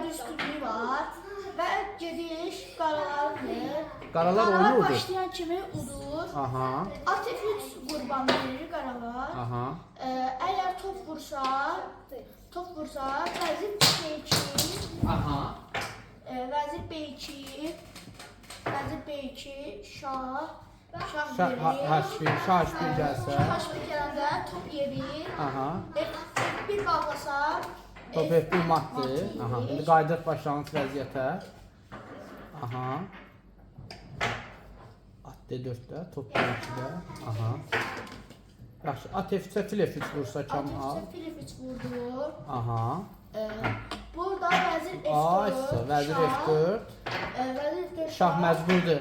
düz kütlüyü var və gediş qaralardır. Qaralar oyunu udur. Başlayan kimi udur. Aha. At F3 qurban verir qaralar. Aha. Əgər top vursa, vəzir B2, Aha. vəzir B2, şah Şah verir. H1 gəlsə. Şah H1 gələndə top Y1. Aha. F1 bağlasa, Top F1 matdır. Aha. İndi qayıdırıq başlanğıc vəziyyətə. Aha. At D4-də, top D2-də. Aha. Yaxşı, at F3-ə fil F3 vursa kam al. At F3 fil F3 vurdur. Aha. Burada vəzir F4. Aysa, vəzir F4. Vəzir F4. Şah məcburdur.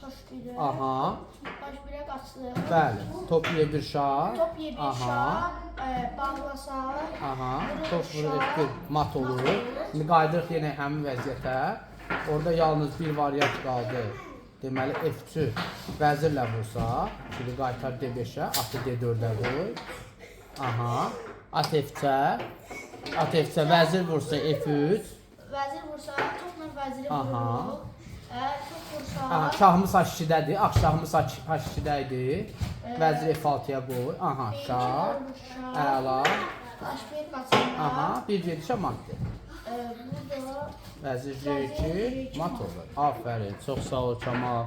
H1-ə. Aha. H1-ə qaçdı. Bəli. Top Y1 şah. Top Y1 Aha. şah. Bağlasa. Aha. Top vurur F1 mat olur. İndi qayıdırıq yenə həmin vəziyyətə. Orada yalnız bir variant qaldı. Deməli F3 vəzirlə vursa, şimdi qaytar D5-ə, atı D4-ə qoy. Aha. At F3-ə vəzir vursa F3. Vəzir vursa, topla vəziri Aha. vurur. Top vursa. Aha, şahımız H2-dədir. Ağ şahımız H2-də idi. Vəzir F6-ya qoy. Aha, şah. Əla. H1 qaçanda. Aha, bir gedişə matdır. Burada Vəzir C2 mat olur. Aferin, çox sağ ol Kamal.